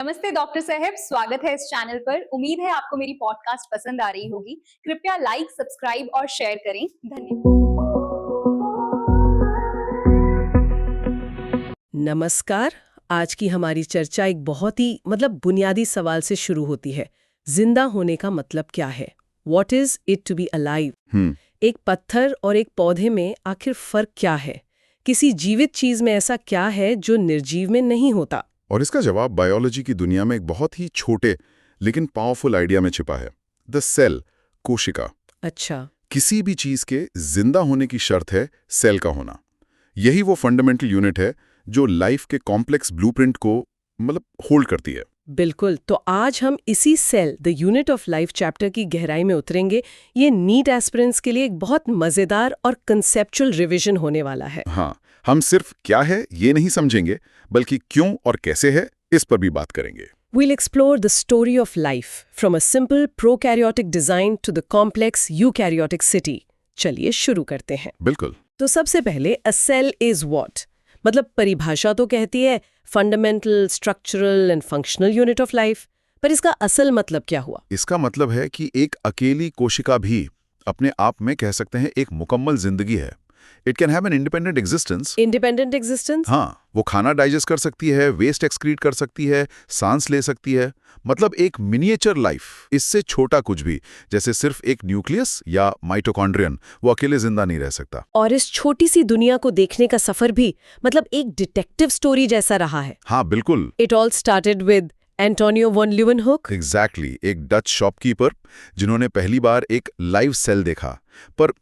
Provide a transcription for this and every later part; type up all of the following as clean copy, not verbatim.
नमस्ते डॉक्टर साहब, स्वागत है इस चैनल पर। उम्मीद है आपको मेरी पॉडकास्ट पसंद आ रही होगी। कृपया लाइक, सब्सक्राइब और शेयर करें। धन्यवाद। नमस्कार। आज की हमारी चर्चा एक बहुत ही बुनियादी सवाल से शुरू होती है। जिंदा होने का मतलब क्या है? What is it to be alive? एक पत्थर और एक पौधे में आखिर फर्क क्या है? किसी जीवित चीज में ऐसा क्या है जो निर्जीव में नहीं होता? और इसका जवाब बायोलॉजी की दुनिया में एक बहुत ही छोटे लेकिन पावरफुल आइडिया में छिपा है। द सेल, कोशिका। अच्छा। किसी भी चीज के जिंदा होने की शर्त है सेल का होना। यही वो फंडामेंटल यूनिट है जो लाइफ के कॉम्प्लेक्स ब्लूप्रिंट को होल्ड करती है। बिल्कुल। तो आज हम इसी cell, the unit of life chapter की गहराई में उतरेंगे। ये नीट एस्पिरेंट्स के लिए एक बहुत मजेदार और कंसेप्चुअल रिवीजन होने वाला है। हाँ, हम सिर्फ क्या है ये नहीं समझेंगे, बल्कि क्यों और कैसे है इस पर भी बात करेंगे। We'll explore the story of life from a simple prokaryotic design to the complex eukaryotic city. चलिए शुरू करते हैं। बिल्कुल। तो सबसे पहले a cell is what? परिभाषा तो कहती है fundamental, structural and functional unit of life, पर इसका असल मतलब क्या हुआ? इसका मतलब है कि एक अकेली कोशिका भी अपने आप में कह सकते हैं एक मुकम्मल जिंदगी है। It can have an independent existence. Independent existence? हाँ, वो खाना डाइजेस्ट कर सकती है, वेस्ट एक्सक्रीट कर सकती है, सांस ले सकती है। मतलब एक मिनिएचर लाइफ। इससे छोटा कुछ भी, जैसे सिर्फ एक न्यूक्लियस या माइटोकॉन्ड्रियन, वो अकेले जिंदा नहीं रह सकता। और इस छोटी सी दुनिया को देखने का सफर भी एक डिटेक्टिव स्टोरी जैसा रहा है। हाँ बिल्कुल। It all started with Antonio von Leeuwenhoek. Exactly, एक डच शॉपकीपर जिन्होंने पहली बार एक लाइव सेल देखा, पर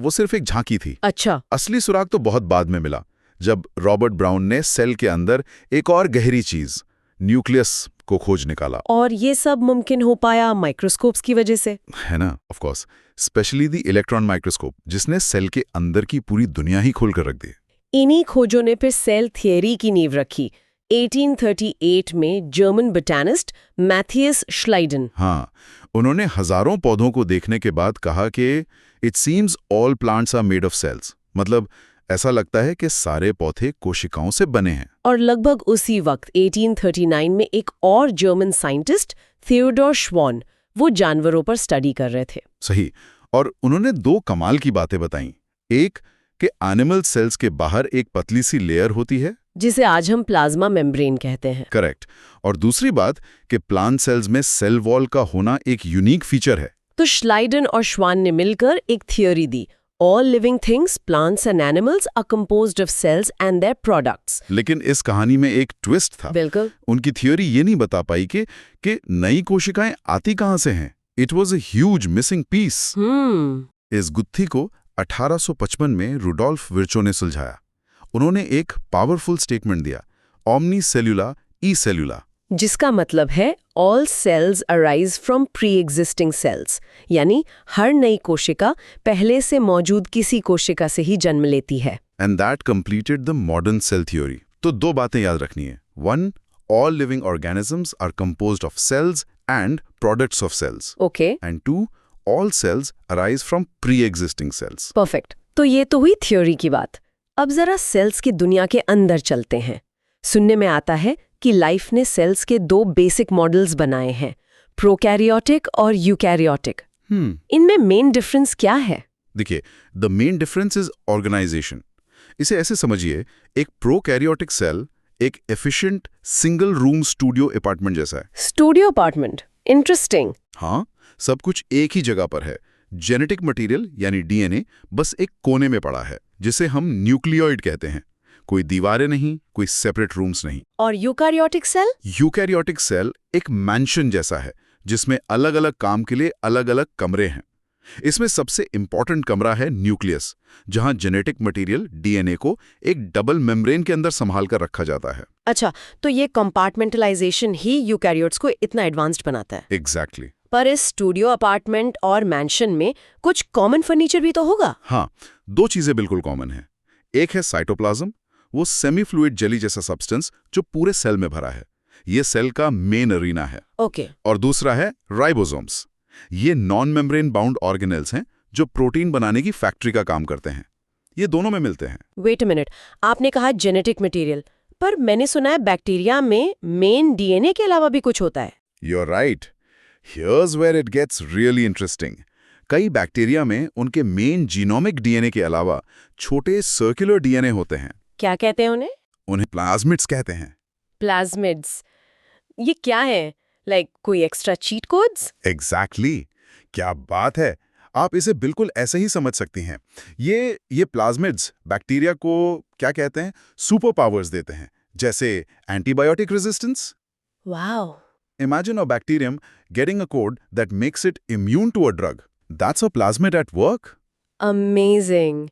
वो सिर्फ एक झांकी थी। अच्छा। असली सुराग तो बहुत बाद में मिला, जब रॉबर्ट ब्राउन ने सेल के अंदर एक और गहरी चीज, न्यूक्लियस को खोज निकाला। और ये सब मुमकिन हो पाया माइक्रोस्कोप्स की वजह से, है ना? Of course, specially the electron microscope, जिसने सेल के अंदर की पूरी दुनिया ही खोल कर रख दी। इन्हीं खोजों ने फिर सेल थियरी की नींव रखी 1838 में जर्मन बोटैनिस्ट मैथियस श्लाइडन। हाँ, उन्होंने हजारों पौधों को देखने के बाद कहा कि it seems all plants are made of cells. मतलब ऐसा लगता है कि सारे पौधे कोशिकाओं से बने हैं। और लगभग उसी वक्त 1839 में एक और जर्मन साइंटिस्ट थियोडोर श्वान वो जानवरों पर स्टडी कर रहे थे। सही। और उन्होंने दो कमाल की बातें बताई। एक कि एनिमल सेल्स के बाहर एक पतली सी लेयर होती है, जिसे आज हम प्लाज्मा मेम्ब्रेन कहते हैं। करेक्ट। और दूसरी बात कि प्लांट सेल्स में सेल वॉल का होना एक यूनिक फीचर है। तो श्लाइडन और श्वान ने मिलकर एक theory the, All living things, plants and animals are composed of cells and their products. लेकिन इस कहानी में एक ट्विस्ट था। बिल्कुल। उनकी थियोरी ये नहीं बता पाई कि नई कोशिकाएं आती कहां से हैं। It was a huge missing piece. इस गुत्थी को 1855 में रुडोल्फ विर्चो ने सुलझाया। उन्होंने एक पावरफुल स्टेटमेंट दिया, ओमनी सेल्यूला ई सेल्यूला, जिसका मतलब है all cells arise from pre existing cells, यानी हर नई कोशिका पहले से मौजूद किसी कोशिका से ही जन्म लेती है। And that completed the modern cell theory. तो दो बातें याद रखनी है। One, all living organisms are composed of cells and products of cells. Okay. And two, all cells arise from pre existing cells. Perfect. तो ये तो हुई थ्योरी की बात। अब जरा सेल्स की दुनिया के अंदर चलते हैं। सुनने में आता है कि लाइफ ने सेल्स के दो बेसिक मॉडल्स बनाए हैं, प्रोकैरियोटिक और यूकैरियोटिक। इनमें मेन डिफरेंस क्या है? देखिए, the main difference is organisation. इसे ऐसे समझिए, एक प्रोकैरियोटिक सेल एक efficient single room studio apartment जैसा है। Studio apartment, interesting. हाँ, सब कुछ एक ही जगह पर है। जेनेटिक मटेरियल यानी डीएनए बस एक कोने में पड़ा है, जिसे हम न्यूक्लियोइड कहते हैं। कोई दीवारें नहीं, कोई सेपरेट रूम्स नहीं। और यूकैरियोटिक सेल? यूकैरियोटिक सेल एक मैंशन जैसा है, जिसमें अलग अलग काम के लिए अलग अलग कमरे हैं। इसमें सबसे इंपॉर्टेंट कमरा है न्यूक्लियस, जहां जेनेटिक मटेरियल डीएनए को एक डबल मेम्ब्रेन के अंदर संभाल कर रखा जाता है। अच्छा, तो ये कंपार्टमेंटलाइजेशन ही यूकैरियोट्स को इतना एडवांस्ड बनाता है। एग्जैक्टली। पर इस स्टूडियो अपार्टमेंट और मैंशन में कुछ कॉमन फर्नीचर भी तो होगा? हाँ, दो चीजें बिल्कुल कॉमन है। एक है साइटोप्लाज्म, वो सेमी फ्लूइड जेली जैसा सब्सटेंस जो पूरे सेल में भरा है। ये सेल का मेन अरीना है। ओके। और दूसरा है राइबोसोम्स। ये नॉन मेम्ब्रेन बाउंड ऑर्गेनेल्स हैं जो प्रोटीन बनाने की फैक्ट्री का काम करते हैं। ये दोनों में मिलते हैं। वेट अ मिनट, आपने कहा जेनेटिक मटेरियल, पर मैंने सुना है बैक्टीरिया में मेन डीएनए के अलावा भी कुछ होता है। You're right. Here's where it gets really interesting. कई बैक्टीरिया में उनके मेन जीनोमिक डीएनए के अलावा छोटे सर्कुलर डीएनए होते हैं। क्या कहते हैं उन्हें? उन्हें प्लाज्मिड्स कहते हैं। प्लाज्मिड्स। ये क्या है? कोई एक्स्ट्रा चीट कोड्स? Exactly. क्या बात है। आप इसे बिल्कुल ऐसे ही समझ सकती हैं। ये प्लाज्मिड्स बैक्टीरिया को क्या कहते हैं, सुपर पावर्स देते हैं, जैसे antibiotic resistance. Wow. Imagine a bacterium getting a code that makes it immune to a drug. That's a plasmid at work. Amazing.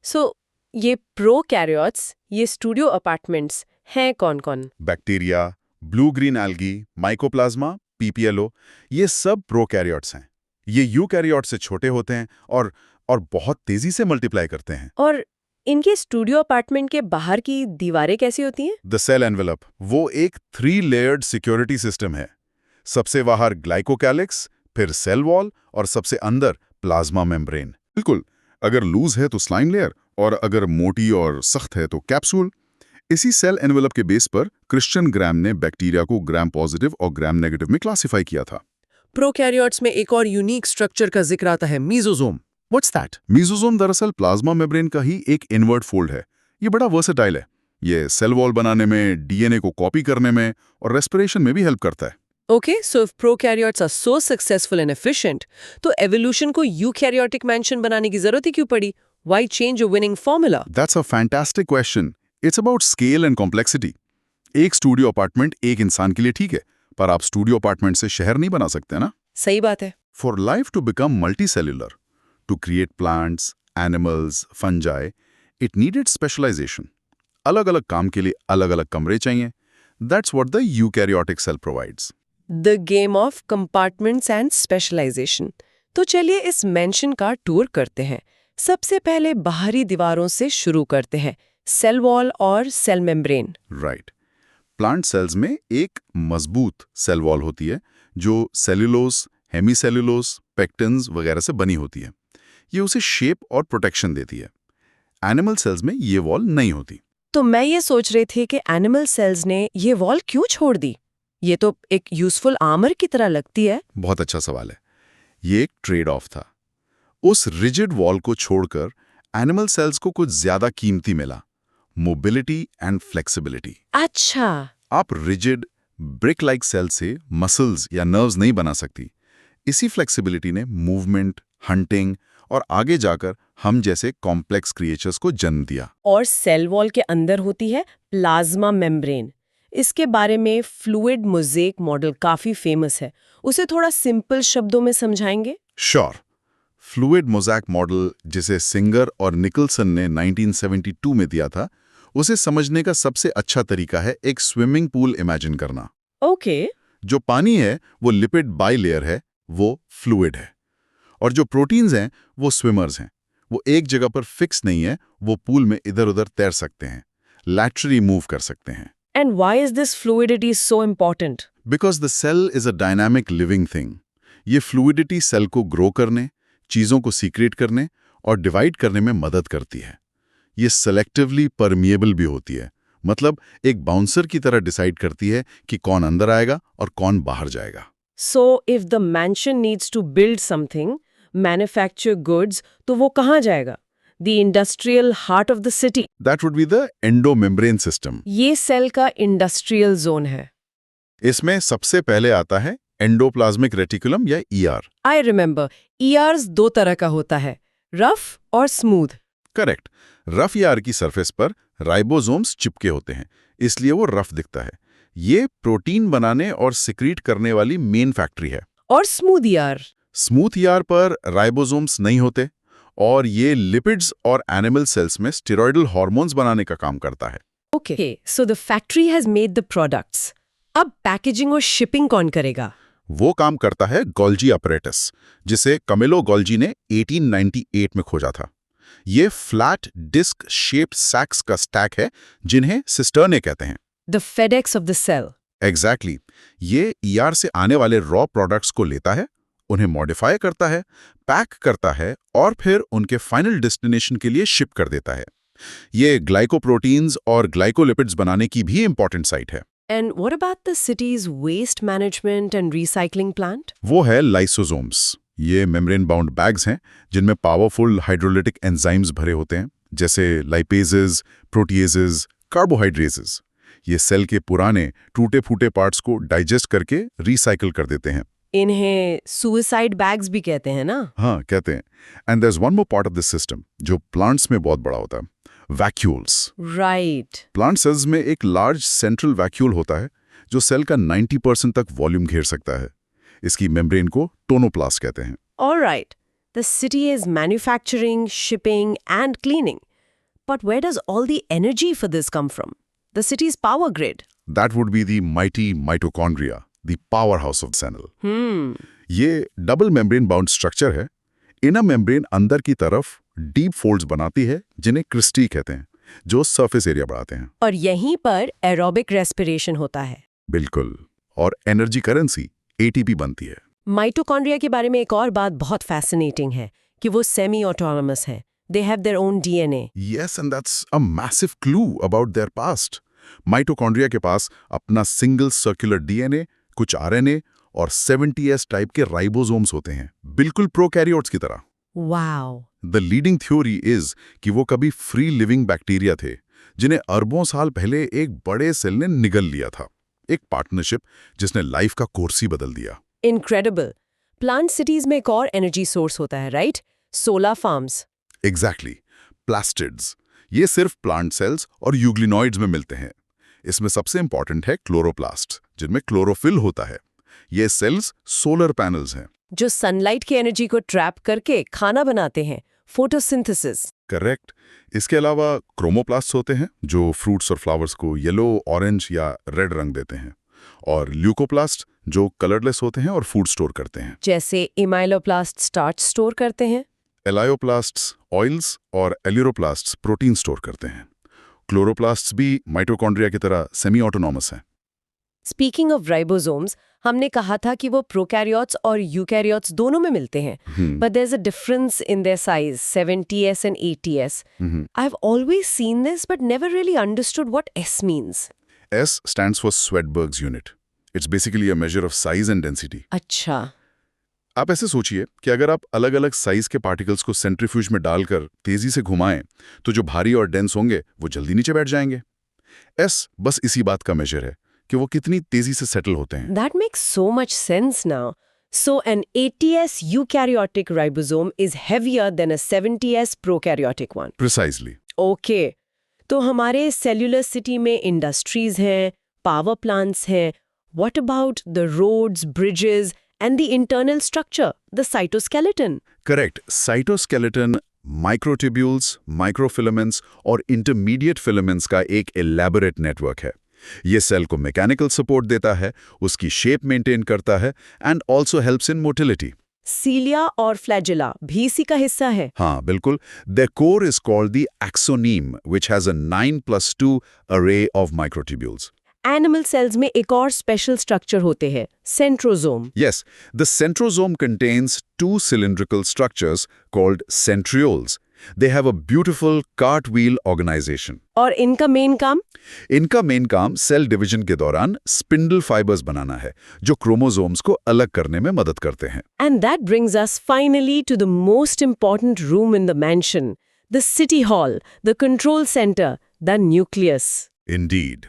So ये प्रोकैरियोट्स, ये स्टूडियो अपार्टमेंट्स हैं कौन-कौन? Bacteria, blue green algae, mycoplasma, PPLO, ये सब prokaryotes हैं। ये eukaryote से छोटे होते हैं और बहुत तेजी से मल्टीप्लाई करते हैं। और इनके स्टूडियो अपार्टमेंट के बाहर की दीवारें कैसी होती हैं? द सेल एनवेलप, वो एक 3 लेयर्ड सिक्योरिटी सिस्टम है। सबसे बाहर ग्लाइकोकैलिक्स, फिर सेल वॉल और सबसे अंदर प्लाज्मा मेम्ब्रेन। बिल्कुल, अगर लूज है तो स्लाइम लेयर और अगर मोटी और सख्त है तो कैप्सूल। इसी सेल एनवेलप के बेस पर क्रिश्चियन ग्राम ने बैक्टीरिया को ग्राम पॉजिटिव और ग्राम नेगेटिव में क्लासिफाई किया था। प्रोकैरियोट्स में एक और यूनिक स्ट्रक्चर का जिक्र आता है, मीजोसोम। What's that? मीजोसोम दरअसल प्लाज्मा मेम्ब्रेन का ही एक इनवर्ट फोल्ड है। ये बड़ा वर्सेटाइल है। ये सेल वॉल बनाने में, डीएनए को कॉपी करने में और रेस्पिरेशन में भी हेल्प करता है। Okay, so if prokaryotes are so successful and efficient, तो evolution को eukaryotic mansion बनाने की जरूरत ही क्यों पड़ी? Why change a winning formula? That's a fantastic question. It's about scale and complexity. एक स्टूडियो अपार्टमेंट एक इंसान के लिए ठीक है, पर आप स्टूडियो अपार्टमेंट से शहर नहीं बना सकते ना। सही बात है। For life to become multicellular, to create plants, animals, fungi, it needed specialization. अलग-अलग काम के लिए अलग-अलग कमरे चाहिए. That's what the eukaryotic cell provides. The game of compartments and specialization. तो चलिए इस मेंशन का टूर करते हैं। सबसे पहले बाहरी दीवारों से शुरू करते हैं, सेल वॉल और cell membrane. Right. Plant cells में एक मजबूत सेल वॉल होती है जो सेल्यूलोज, हेमीसेल्यूलोज, पेक्टिन्स वगैरह से बनी होती है। ये उसे शेप और प्रोटेक्शन देती है। एनिमल सेल्स में ये वॉल नहीं होती। तो मैं ये सोच रही थी कि एनिमल सेल्स ने ये वॉल क्यों छोड़ दी? ये तो एक यूजफुल आर्मर की तरह लगती है। बहुत अच्छा सवाल है। ये एक ट्रेड ऑफ था। उस रिजिड वॉल को छोड़कर एनिमल सेल्स को कुछ ज्यादा कीमती मिला, मोबिलिटी एंड फ्लेक्सिबिलिटी। अच्छा। आप रिजिड ब्रिक लाइक सेल से मसल्स या नर्व्स नहीं बना सकती। इसी फ्लेक्सिबिलिटी ने मूवमेंट, हंटिंग और आगे जाकर हम जैसे कॉम्प्लेक्स क्रिएचर्स को जन्म दिया। और सेल वॉल के अंदर होती है प्लाज्मा मेम्ब्रेन। इसके बारे में फ्लूइड मोज़ेक मॉडल काफी फेमस है, उसे थोड़ा सिंपल शब्दों में समझाएंगे? श्योर। फ्लूइड मोज़ेक मॉडल, जिसे सिंगर और निकलसन ने 1972 में दिया था, उसे समझने का सबसे अच्छा तरीका है एक स्विमिंग पूल इमेजिन करना। ओके। जो पानी है वो लिपिड बाइलेयर है, वो फ्लूइड है, और जो प्रोटीन्स हैं वो स्विमर्स हैं। वो एक जगह पर फिक्स नहीं है, वो पूल में इधर उधर तैर सकते हैं, लैटरली मूव कर सकते हैं। And why is this fluidity so important? Because the cell is a dynamic living thing. ये फ्लूइडिटी सेल को ग्रो करने, चीज़ों को सीक्रेट करने और डिवाइड करने में मदद करती है। ये सेलेक्टिवली परमिएबल भी होती है, मतलब एक बाउंसर की तरह डिसाइड करती है कि कौन अंदर आएगा और कौन बाहर जाएगा। So if the mansion needs to build something, manufacture goods, तो वो कहाँ जाएगा? The industrial heart of the city. That would be the endomembrane system. ये सेल का इंडस्ट्रियल जोन है। इसमें सबसे पहले आता है एंडोप्लाज्मिक रेटिकुलम या ER. I remember, ERs दो तरह का होता है, रफ और स्मूथ। करेक्ट। रफ ER की सरफेस पर राइबोसोम्स चिपके होते हैं, इसलिए वो रफ दिखता है। ये प्रोटीन बनाने और सिक्रीट करने वाली मेन फैक्ट्री है। और स्मूथ ER? स्मूथ ER पर राइबोसोम्स नहीं होते और ये लिपिड्स और एनिमल सेल्स में स्टेरॉइडल हार्मोन्स बनाने का काम करता है। Okay, so the factory has made the products. अब पैकेजिंग और शिपिंग कौन करेगा? वो काम करता है गोल्जी अपरेटस, जिसे कमिलो गोल्जी ने 1898 में खोजा था। ये फ्लैट डिस्क शेप्ड सैक्स का स्टैक है जिन्हें सिस्टर्ने कहते हैं। The FedEx of the cell. Exactly. ये ER से आने वाले रॉ प्रोडक्ट्स को लेता है, उन्हें मॉडिफाई करता है, पैक करता है और फिर उनके फाइनल डेस्टिनेशन के लिए शिप कर देता है। ये ग्लाइकोप्रोटीन्स और ग्लाइकोलिपिड्स बनाने की भी इंपॉर्टेंट साइट है। And what about the city's waste management and recycling plant? वो है लाइसोसोम्स। ये मेम्ब्रेन बाउंड बैग्स हैं जिनमें पावरफुल हाइड्रोलिटिक एंजाइम्स भरे होते हैं, जैसे लाइपेजेस, प्रोटीएजेस, कार्बोहाइड्रेजेस। ये सेल के पुराने टूटे फूटे पार्ट्स को डाइजेस्ट करके रिसाइकिल कर देते हैं। इन्हें सुसाइड बैग्स भी कहते हैं ना? हाँ, कहते हैं। And there is one more part of this system जो प्लांट्स में बहुत बड़ा होता है, वैक्यूल्स। राइट। प्लांट सेल्स में एक लार्ज सेंट्रल वैक्यूल होता है जो सेल का 90% तक वॉल्यूम घेर सकता है। इसकी मेम्ब्रेन को टोनोप्लास्ट कहते हैं। Alright, the city is manufacturing, shipping, and cleaning. But where does all the energy for this come from? The city's power grid. That would be the mighty mitochondria, the powerhouse of the cell. ये double membrane bound structure है। Inner membrane अंदर की तरफ deep folds बनाती है जिन्हें Christie कहते हैं, जो सरफेस एरिया बढ़ाते हैं। और यहीं पर एरोबिक रेस्पिरेशन होता है। बिल्कुल। और एनर्जी करेंसी एटीपी बनती है। माइटोकॉन्ड्रिया के बारे में एक और बात बहुत फैसिनेटिंग है कि वो सेमी ऑटोनोमस हैं। They have their own DNA. Yes, and that's a massive clue about their past. Mitochondria के पास अपना सिंगल सर्कुलर डीएनए, कुछ आरएनए और 70S टाइप के राइबोसोम्स होते हैं, बिल्कुल प्रोकैरियोट्स की तरह। Wow. The leading theory is कि वो कभी फ्री लिविंग बैक्टीरिया थे जिन्हें अरबों साल पहले एक बड़े सेल ने निगल लिया था। एक पार्टनरशिप जिसने लाइफ का कोर्स ही बदल दिया। Incredible. प्लांट सिटीज में एक और एनर्जी सोर्स होता है, right? Solar farms. Exactly. Plastids ये सिर्फ प्लांट सेल्स और यूग्लिनॉइड्स में मिलते हैं। इसमें सबसे इंपॉर्टेंट है क्लोरोप्लास्ट, जिनमें क्लोरोफिल होता है। ये सेल्स सोलर पैनल्स हैं जो सनलाइट की एनर्जी को ट्रैप करके खाना बनाते हैं, फोटोसिंथेसिस। करेक्ट। इसके अलावा क्रोमोप्लास्ट होते हैं जो फ्रूट्स और फ्लावर्स को येलो, ऑरेंज या रेड रंग देते हैं, और ल्यूकोप्लास्ट जो कलरलेस होते हैं और फूड स्टोर करते हैं, जैसे इमाइलोप्लास्ट स्टार्च स्टोर करते हैं। एलायोप्लास्ट्स ऑयल्स और एल्यूरोप्लास्ट्स प्रोटीन स्टोर करते हैं। क्लोरोप्लास्ट्स भी माइटोकॉन्ड्रिया की तरह सेमी ऑटोनॉमस हैं। स्पीकिंग ऑफ राइबोसोम्स, हमने कहा था कि वो प्रोकैरियोट्स और यूकैरियोट्स दोनों में मिलते हैं, but there is a difference in their size, 70S and 80S. I have always seen this but never really understood what S means. S stands for Swedberg's unit. It's basically a measure of size and density. अच्छा। आप ऐसे सोचिए कि अगर आप अलग-अलग size के particles को सेंट्रीफ्यूज में डालकर तेजी से घुमाएं, तो जो भारी और डेंस होंगे वो जल्दी नीचे बैठ जाएंगे। S बस इसी बात का मेजर है कि वो कितनी तेजी से सेटल होते हैं। That makes so much sense now. So an 80S eukaryotic ribosome is heavier than a 70S prokaryotic one. Precisely. Okay. तो हमारे सेल्यूलर सिटी में इंडस्ट्रीज हैं, पावर प्लांट्स हैं। What about the roads, bridges and the internal structure, the cytoskeleton? Correct. Cytoskeleton microtubules, microfilaments और intermediate filaments का एक elaborate network है। ये सेल को मैकेनिकल सपोर्ट देता है, उसकी शेप मेंटेन करता है and also helps in motility. Cilia और फ्लैजिला भी इसी का हिस्सा है। हाँ, बिल्कुल। Their core is called the axoneme, which has a 9+2 array of microtubules. Animal cells में एक और स्पेशल स्ट्रक्चर होते हैं, centrosome. Yes, the centrosome contains two cylindrical structures called centrioles. They have a beautiful cartwheel organization. और इनका main काम? इनका main काम सेल डिवीजन के दौरान स्पिंडल फाइबर्स बनाना है, जो क्रोमोसोम्स को अलग करने में मदद करते हैं। And that brings us finally to the most important room in the mansion, the city hall, the control center, the nucleus. Indeed.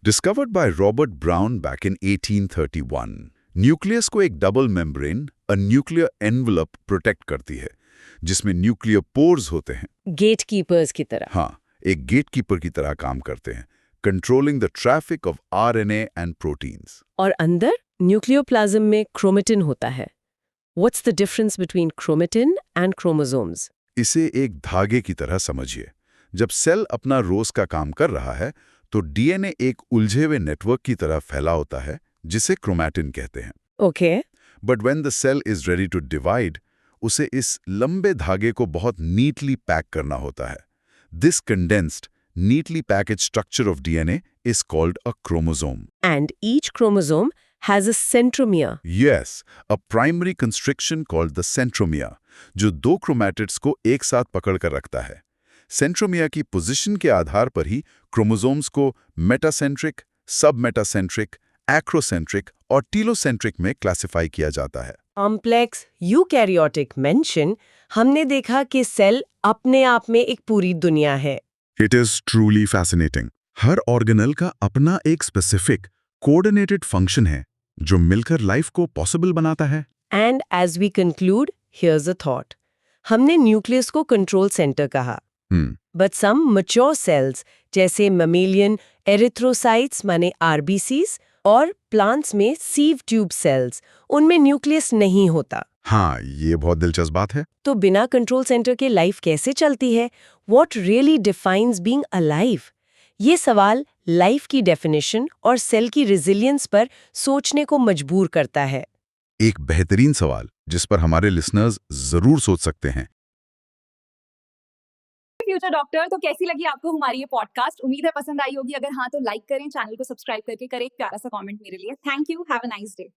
Discovered by Robert Brown back in 1831, nucleus को एक double membrane, a nuclear envelope protect करती है, जिसमें nuclear pores होते हैं। Gatekeepers की तरह। हाँ, एक गेटकीपर की तरह काम करते हैं, controlling the traffic of RNA and proteins. और अंदर न्यूक्लियोप्लाज्म में क्रोमेटिन होता है। What's the difference between chromatin and chromosomes? इसे एक धागे की तरह समझिए। जब सेल अपना रोज का काम कर रहा है, तो डीएनए एक उलझे हुए नेटवर्क की तरह फैला होता है, जिसे क्रोमैटिन कहते हैं। Okay. But when the cell is ready to divide, उसे इस लंबे धागे को बहुत नीटली पैक करना होता है। This condensed, neatly packaged structure of DNA is called a chromosome. And each chromosome has a centromere. Yes, a primary constriction called the centromere, जो दो chromatids को एक साथ पकड़ कर रखता है। सेंट्रोमियर की पोजीशन के आधार पर ही क्रोमोसोम्स को मेटासेंट्रिक, सब मेटासेंट्रिक, एक्रोसेंट्रिक और टीलोसेंट्रिक में क्लासिफाई किया जाता है। कॉम्प्लेक्स यूकैरियोटिक मेंशन, हमने देखा कि सेल अपने आप में एक पूरी दुनिया है। It is truly fascinating. Her organelle का अपना एक स्पेसिफिक कोऑर्डिनेटेड फंक्शन है जो मिलकर लाइफ को पॉसिबल बनाता है। And as we conclude, here's a thought. हमने न्यूक्लियस को कंट्रोल सेंटर कहा, बट सम मैच्योर सेल्स जैसे ममेलियन एरिथ्रोसाइट्स माने आरबीसीज और प्लांट्स में सीव ट्यूब सेल्स, उनमें न्यूक्लियस नहीं होता। हाँ, ये बहुत दिलचस्प बात है। तो बिना कंट्रोल सेंटर के लाइफ कैसे चलती है? What really defines being alive? ये सवाल लाइफ की डेफिनेशन और सेल की रेजिलियंस पर सोचने को मजबूर करता है। एक बेहतरीन सवाल जिस पर हमारे लिसनर्स जरूर सोच सकते हैं। फ्यूचर डॉक्टर, तो कैसी लगी आपको हमारी ये पॉडकास्ट? उम्मीद है पसंद आई होगी। अगर हाँ तो लाइक करें, चैनल को सब्सक्राइब करके करें एक प्यारा सा कमेंट मेरे लिए। Thank you, have a nice day.